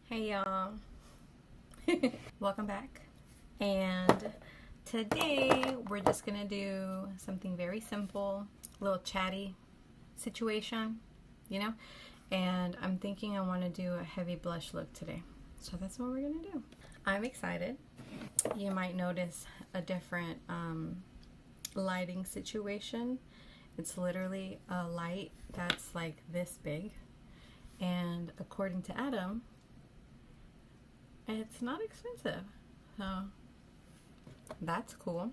Hey y'all, welcome back. And today we're just gonna do something very simple, a little chatty situation, you know? And I'm thinking I want to do a heavy blush look today. So that's what we're gonna do. I'm excited. You might notice a different lighting situation. It's literally a light that's like this big. And according to Adam, it's not expensive, so that's cool.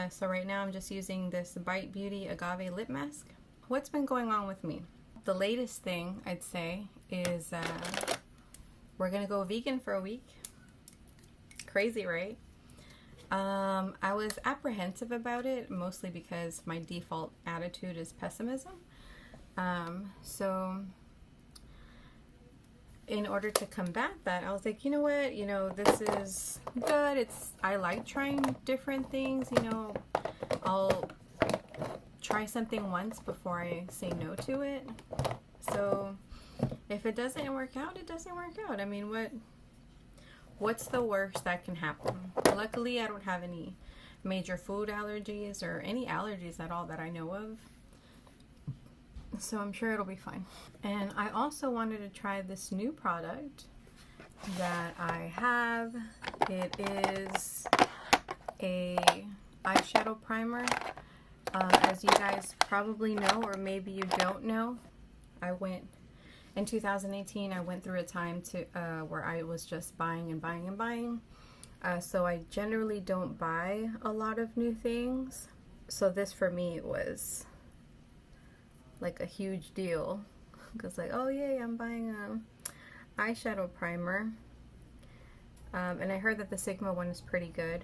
So right now I'm just using this Bite Beauty Agave Lip Mask. What's been going on with me? The latest thing I'd say is we're gonna go vegan for a week. Crazy, right? I was apprehensive about it, mostly because my default attitude is pessimism. So in order to combat that, I was like, you know what, this is good. I like trying different things, I'll try something once before I say no to it. So if it doesn't work out, it doesn't work out. I mean, what's the worst that can happen? Luckily, I don't have any major food allergies or any allergies at all that I know of. So I'm sure it'll be fine. And I also wanted to try this new product that I have. It is a eyeshadow primer. As you guys probably know, or maybe you don't know, in 2018, I went through a time where I was just buying and buying and buying. So I generally don't buy a lot of new things. So this for me was like a huge deal, because like, oh yay, I'm buying a eyeshadow primer, and I heard that the Sigma one is pretty good.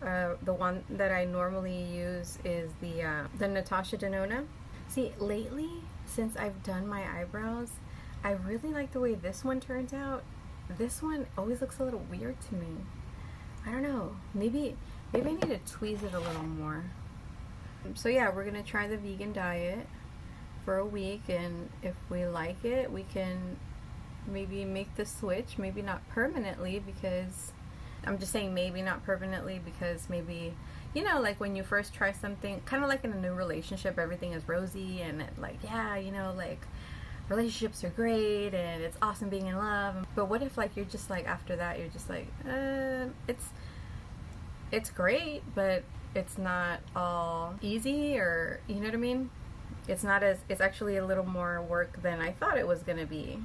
The one that I normally use is the Natasha Denona. See, lately, since I've done my eyebrows, I really like the way this one turns out. This one always looks a little weird to me. I don't know, maybe I need to tweeze it a little more. So yeah, we're gonna try the vegan diet for a week, and if we like it, we can maybe make the switch. Maybe not permanently, because I'm just saying maybe not permanently, because maybe, like when you first try something, kind of like in a new relationship, everything is rosy and like, yeah, like relationships are great and it's awesome being in love. But what if like you're just like, after that you're just like, it's great, but it's not all easy, or you know what I mean? It's actually a little more work than I thought it was going to be.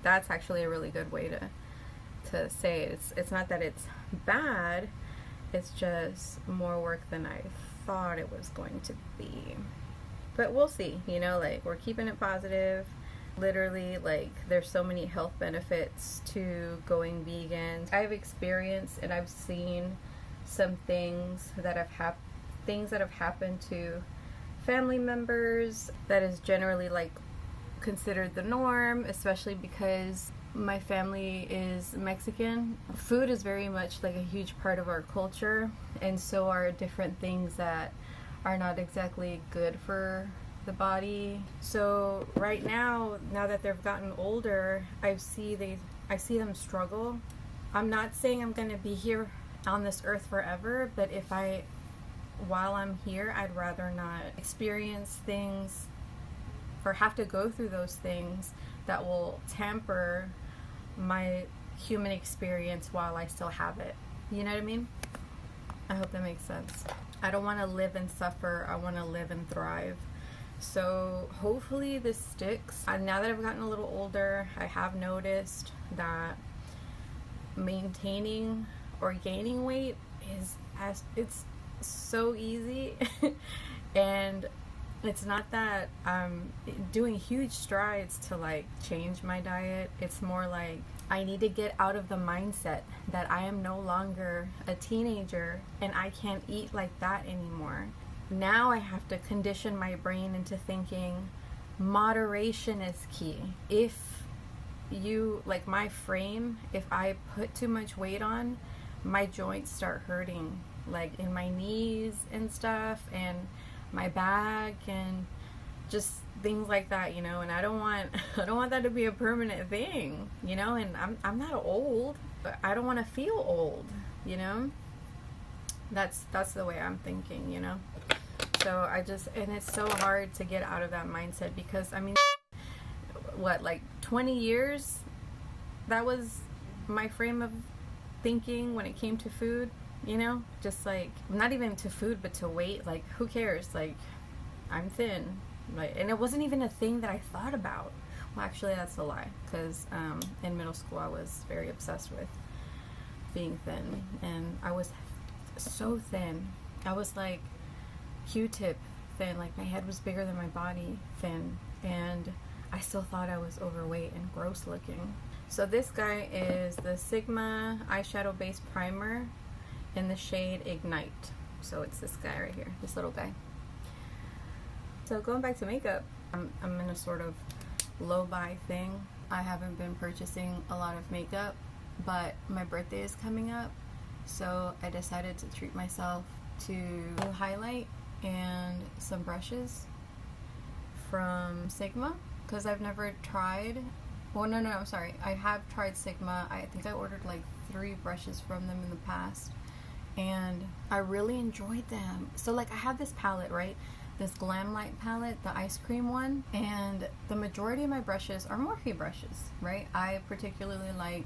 That's actually a really good way to say it. It's not that it's bad, it's just more work than I thought it was going to be. But we'll see, like we're keeping it positive. Literally, like there's so many health benefits to going vegan. I've experienced and I've seen some things that have happened to family members that is generally like considered the norm, especially because my family is Mexican. Food is very much like a huge part of our culture, and so are different things that are not exactly good for the body. So right now that they've gotten older, I see them struggle. I'm not saying I'm going to be here on this earth forever, but while I'm here, I'd rather not experience things or have to go through those things that will temper my human experience while I still have it. You know what I mean? I hope that makes sense. I don't want to live and suffer. I want to live and thrive. So hopefully this sticks. Now that I've gotten a little older, I have noticed that maintaining or gaining weight it's so easy. And it's not that I'm doing huge strides to like change my diet. It's more like I need to get out of the mindset that I am no longer a teenager and I can't eat like that anymore. Now I have to condition my brain into thinking moderation is key. If you, like my frame, if I put too much weight on, my joints start hurting, like in my knees and stuff, and my back, and just things like that, you know, and I don't want I don't want that to be a permanent thing, you know, and I'm not old, but I don't want to feel old, you know. That's the way I'm thinking, you know. So I just, and it's so hard to get out of that mindset because I mean, what, like 20 years that was my frame of thinking when it came to food, you know, just like not even to food but to weight. Like, who cares? Like, I'm thin. Like, and it wasn't even a thing that I thought about. Well, actually that's a lie, because in middle school I was very obsessed with being thin, and I was so thin. I was like Q-tip thin. Like, my head was bigger than my body thin, and I still thought I was overweight and gross looking. So this guy is the Sigma eyeshadow base primer in the shade Ignite. So it's this guy right here, this little guy. So going back to makeup, I'm in a sort of low buy thing. I haven't been purchasing a lot of makeup, but my birthday is coming up, so I decided to treat myself to a highlight and some brushes from Sigma, because I've never tried, well, no, I'm sorry, I have tried Sigma. I think I ordered like 3 brushes from them in the past, and I really enjoyed them. So like, I have this palette, right? This Glam Light palette, the ice cream one, and the majority of my brushes are Morphe brushes, right? I particularly like,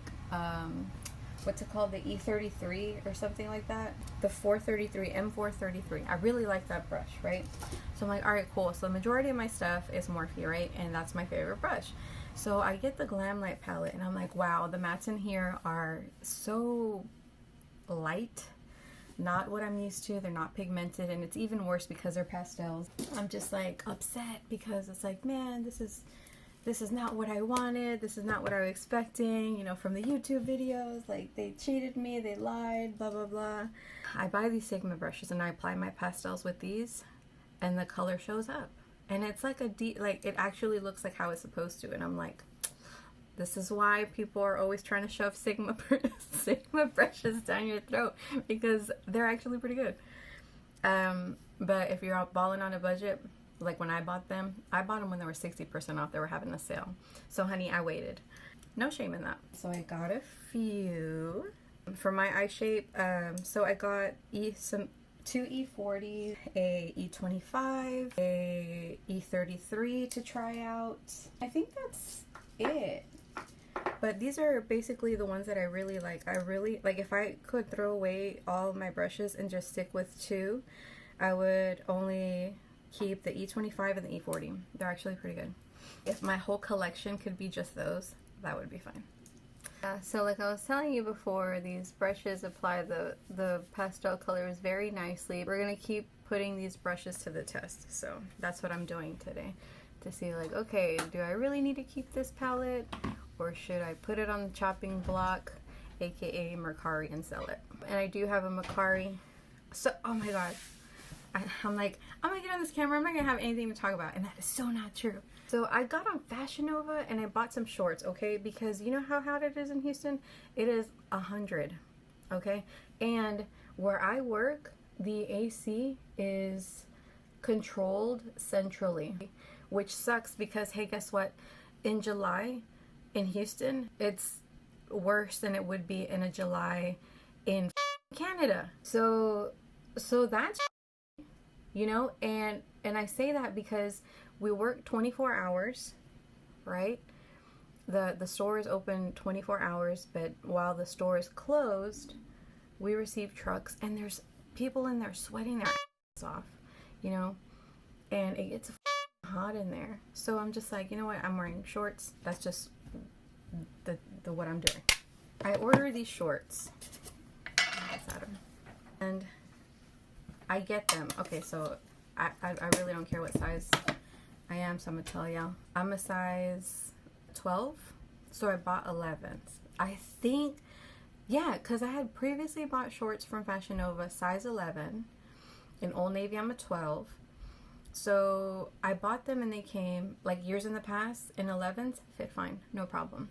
what's it called, the E33 or something like that, the 433, M433. I really like that brush, right? So I'm like, all right, cool. So the majority of my stuff is Morphe, right? And that's my favorite brush. So I get the Glam Light palette, and I'm like, wow, the mattes in here are so light. Not what I'm used to. They're not pigmented, and it's even worse because they're pastels. I'm just like upset because it's like, man, this is not what I wanted. This is not what I was expecting, you know, from the YouTube videos. Like, they cheated me, they lied, blah blah blah. I buy these Sigma brushes and I apply my pastels with these, and the color shows up, and it's like like, it actually looks like how it's supposed to. And I'm like, this is why people are always trying to shove Sigma brushes down your throat, because they're actually pretty good. But if you're out balling on a budget, like when I bought them when they were 60% off. They were having a sale. So honey, I waited. No shame in that. So I got a few for my eye shape. So I got two E40s, a E25, a E33 to try out. I think that's it. But these are basically the ones that I really like. I really like, if I could throw away all my brushes and just stick with 2, I would only keep the E25 and the E40. They're actually pretty good. If my whole collection could be just those, that would be fine. So like I was telling you before, these brushes apply the pastel colors very nicely. We're going to keep putting these brushes to the test. So that's what I'm doing today, to see like, okay, do I really need to keep this palette? Or should I put it on the chopping block, aka Mercari, and sell it? And I do have a Mercari. So, oh my god. I'm like, I'm gonna get on this camera, I'm not gonna have anything to talk about. And that is so not true. So I got on Fashion Nova and I bought some shorts, okay? Because you know how hot it is in Houston? It is 100, okay? And where I work, the AC is controlled centrally, which sucks because, hey, guess what? In July, in Houston, it's worse than it would be in a July in Canada. So that's, you know, and I say that because we work 24 hours, right? The store is open 24 hours, but while the store is closed, we receive trucks, and there's people in there sweating their ass off, you know, and it gets hot in there. So I'm just like, you know what? I'm wearing shorts. That's just the what I'm doing. I order these shorts, and I get them. Okay, so I really don't care what size I am, so I'm gonna tell y'all. I'm a size 12, so I bought 11s. I think, yeah, because I had previously bought shorts from Fashion Nova, size 11. In Old Navy, I'm a 12. So I bought them and they came, like years in the past, in 11s, fit fine, no problem.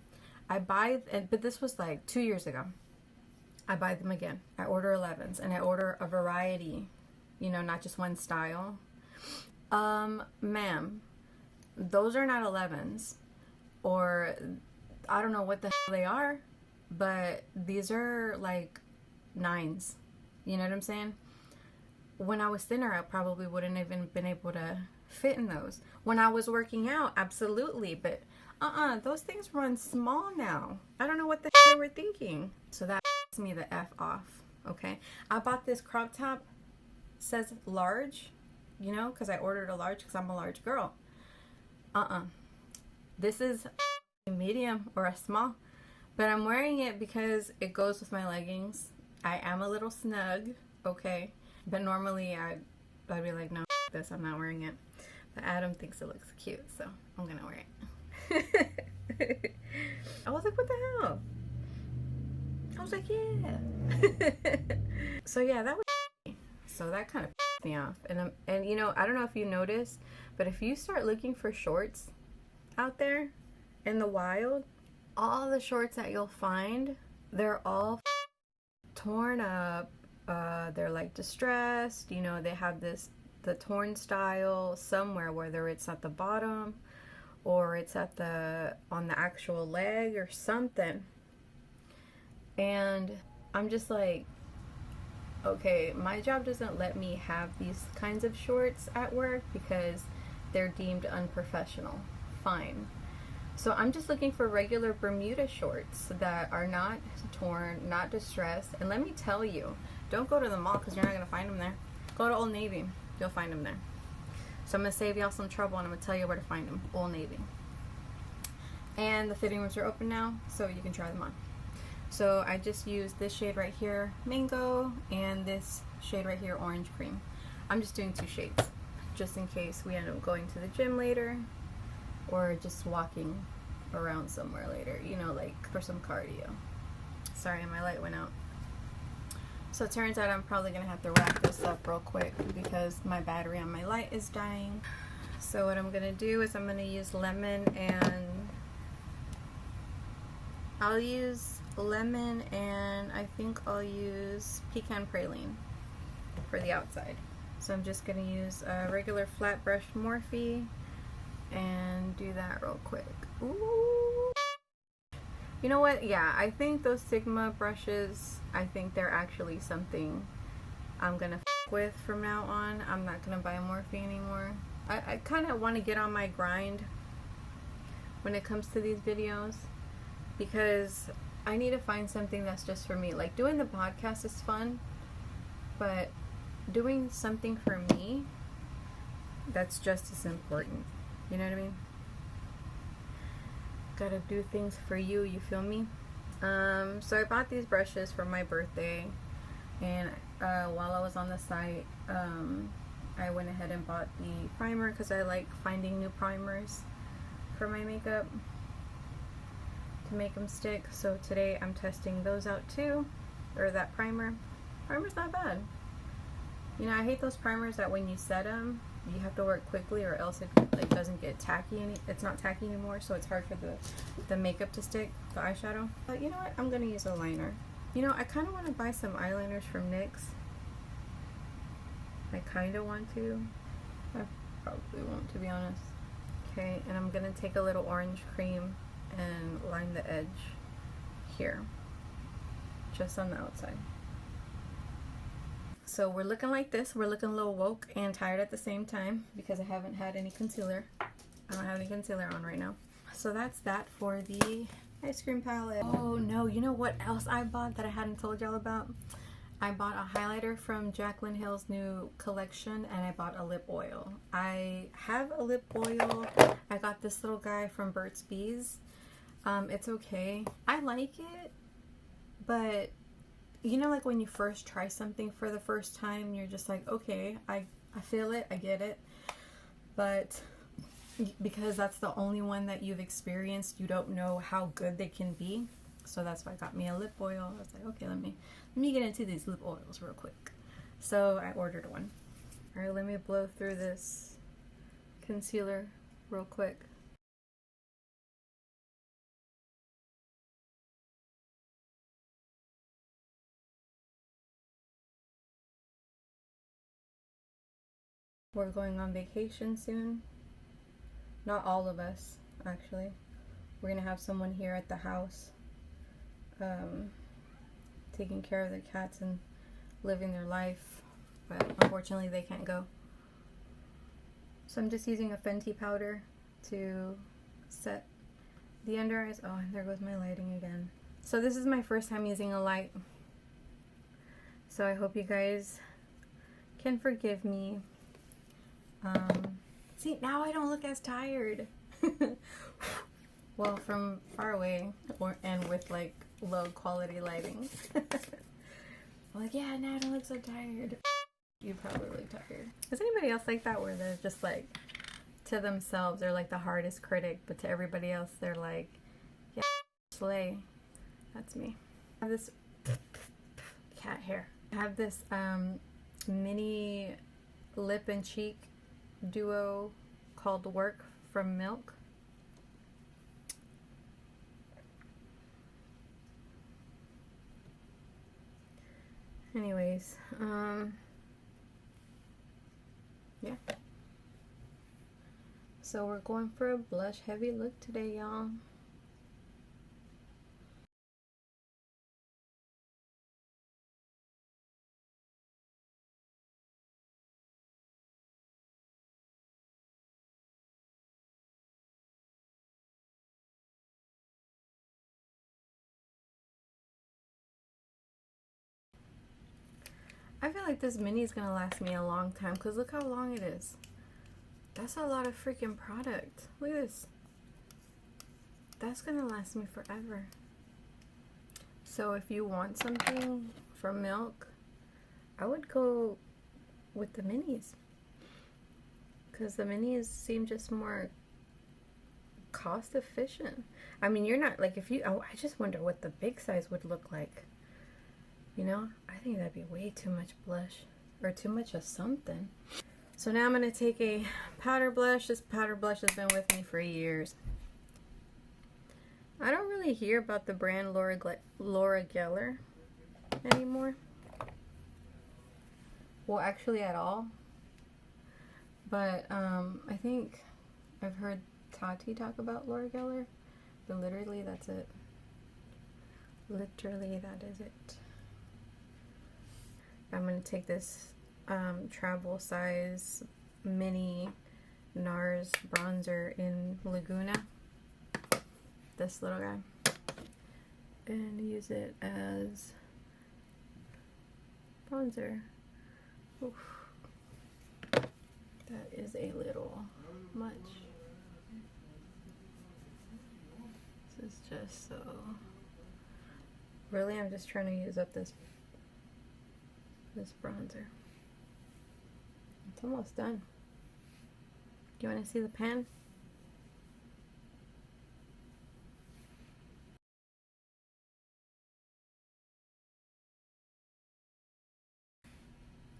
But this was like 2 years ago. I buy them again. I order 11s, and I order a variety, you know, not just one style. Ma'am, those are not 11s, or I don't know what the hell they are, but these are like 9s. You know what I'm saying? When I was thinner, I probably wouldn't even been able to fit in those. When I was working out, absolutely, but those things run small now. I don't know what the hell they were thinking. So that me the F off, okay? I bought this crop top, says large, you know, because I ordered a large because I'm a large girl. This is a medium or a small, but I'm wearing it because it goes with my leggings. I am a little snug, okay? But normally I'd be like, no, this, I'm not wearing it. But Adam thinks it looks cute, so I'm gonna wear it. I was like, what the hell? I was like, yeah. So yeah, that was so that kind of pissed me off. And you know, I don't know if you noticed, but if you start looking for shorts out there in the wild, all the shorts that you'll find, they're all torn up. They're like distressed, you know, they have the torn style somewhere, whether it's at the bottom or it's at on the actual leg or something. And I'm just like, okay, my job doesn't let me have these kinds of shorts at work because they're deemed unprofessional. Fine. So I'm just looking for regular Bermuda shorts that are not torn, not distressed. And let me tell you, don't go to the mall because you're not going to find them there. Go to Old Navy. You'll find them there. So I'm going to save y'all some trouble and I'm going to tell you where to find them. Old Navy. And the fitting rooms are open now, so you can try them on. So I just used this shade right here, Mango, and this shade right here, Orange Cream. I'm just doing 2 shades, just in case we end up going to the gym later or just walking around somewhere later, you know, like for some cardio. Sorry, my light went out. So it turns out I'm probably gonna have to wrap this up real quick because my battery on my light is dying. So what I'm gonna do is I'm gonna use lemon and I think I'll use pecan praline for the outside. So I'm just gonna use a regular flat brush Morphe and do that real quick. Ooh. You know what? Yeah, I think those Sigma brushes, I think they're actually something I'm gonna with from now on. I'm not gonna buy Morphe anymore. I kind of want to get on my grind when it comes to these videos because I need to find something that's just for me. Like doing the podcast is fun, but doing something for me that's just as important. You know what I mean? Gotta do things for you, you feel me? So I bought these brushes for my birthday, and while I was on the site, I went ahead and bought the primer because I like finding new primers for my makeup to make them stick. So today I'm testing those out too, or that primer. Primer's not bad. You know, I hate those primers that when you set them, you have to work quickly or else it like doesn't get tacky. It's not tacky anymore, so it's hard for the makeup to stick, the eyeshadow. But you know what? I'm gonna use a liner. You know, I kind of want to buy some eyeliners from NYX. I kind of want to. I probably won't, to be honest. Okay, and I'm gonna take a little orange cream and line the edge here, just on the outside. So we're looking like this. We're looking a little woke and tired at the same time because I haven't had any concealer. I don't have any concealer on right now. So that's that for the ice cream palette. Oh no, you know what else I bought that I hadn't told y'all about? I bought a highlighter from Jaclyn Hill's new collection, and I bought a lip oil. I have a lip oil. I got this little guy from Burt's Bees. It's okay. I like it, but you know, like when you first try something for the first time, you're just like, okay, I feel it, I get it. But because that's the only one that you've experienced, you don't know how good they can be. So that's why I got me a lip oil. I was like, okay, let me get into these lip oils real quick. So I ordered one. All right, let me blow through this concealer real quick. We're going on vacation soon. Not all of us, actually. We're gonna have someone here at the house taking care of the cats and living their life, but unfortunately they can't go. So I'm just using a Fenty powder to set the under eyes. Oh, and there goes my lighting again. So this is my first time using a light, so I hope you guys can forgive me. See, now I don't look as tired. Well, from far away and with like low quality lighting. I'm like, yeah, now I don't look so tired. You probably look tired. Is anybody else like that, where they're just like, to themselves they're like the hardest critic, but to everybody else they're like, yeah, slay? That's me. I have this cat hair. I have this mini lip and cheek duo called Work from Milk. Anyways, yeah. So we're going for a blush heavy look today, y'all. I feel like this mini is gonna last me a long time, because look how long it is. That's a lot of freaking product. Look at this. That's gonna last me forever. So if you want something from Milk, I would go with the minis, because the minis seem just more cost efficient. I mean, you're not like, if you, oh, I just wonder what the big size would look like. You know, I think that'd be way too much blush, or too much of something. So now I'm going to take a powder blush. This powder blush has been with me for years. I don't really hear about the brand Laura Geller anymore. Well, actually at all. But I think I've heard Tati talk about Laura Geller, but literally that's it. Literally that is it. I'm going to take this travel size mini NARS bronzer in Laguna, this little guy, and use it as bronzer. Oof. That is a little much. This is just so... Really, I'm just trying to use up this bronzer. It's almost done. Do you want to see the pan?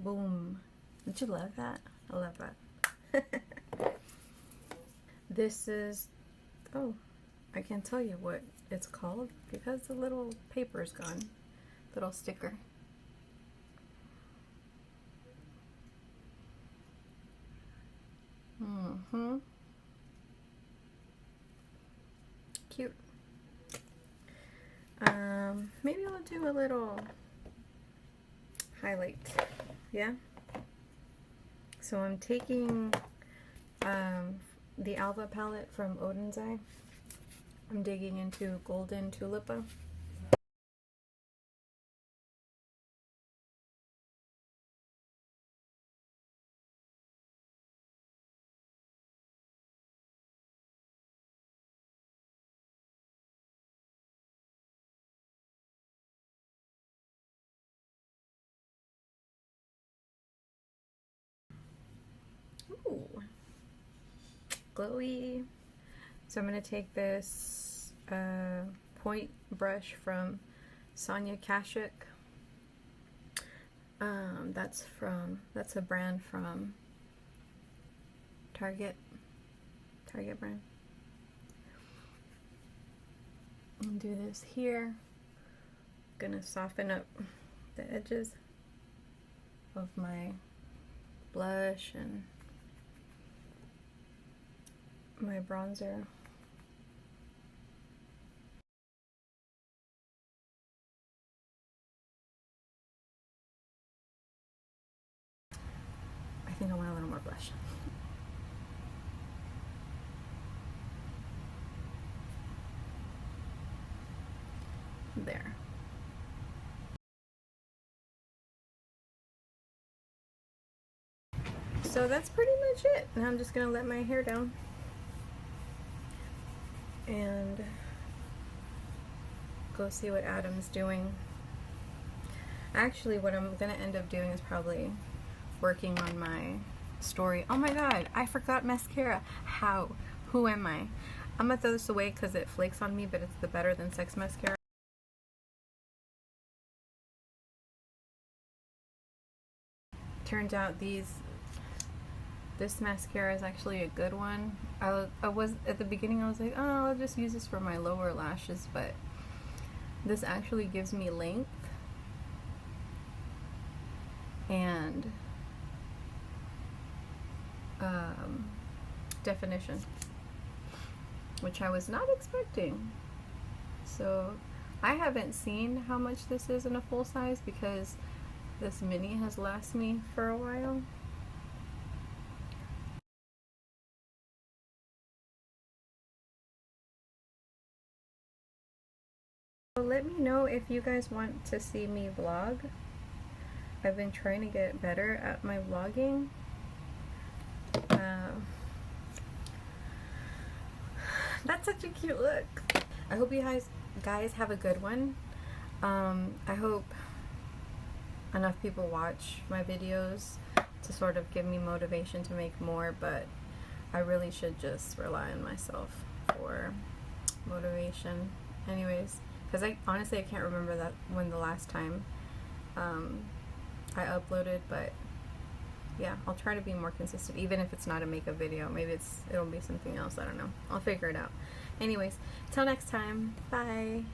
Boom. Don't you love that? I love that. This is, oh, I can't tell you what it's called because the little paper's gone. Little sticker. Cute. Maybe I'll do a little highlight. Yeah. So I'm taking the Alva palette from Odin's Eye. I'm digging into Golden Tulipa. Ooh, glowy. So I'm going to take this point brush from Sonia Kashuk. That's a brand from Target brand. And do this here. Gonna soften up the edges of my blush and my bronzer. I think I want a little more blush. There. So that's pretty much it. Now I'm just gonna let my hair down and go see what Adam's doing. Actually, what I'm gonna end up doing is probably working on my story. Oh my god, I forgot mascara. How? Who am I? I'm gonna throw this away because it flakes on me, but it's the Better Than Sex mascara. Turns out this mascara is actually a good one. I was at the beginning I was like, oh, I'll just use this for my lower lashes, but this actually gives me length and definition, which I was not expecting. So I haven't seen how much this is in a full size because this mini has lasted me for a while. So let me know if you guys want to see me vlog. I've been trying to get better at my vlogging. That's such a cute look. I hope you guys have a good one. I hope enough people watch my videos to sort of give me motivation to make more, but I really should just rely on myself for motivation. Anyways, because honestly I can't remember that when the last time I uploaded, but yeah, I'll try to be more consistent, even if it's not a makeup video. Maybe it'll be something else. I don't know. I'll figure it out. Anyways, till next time. Bye.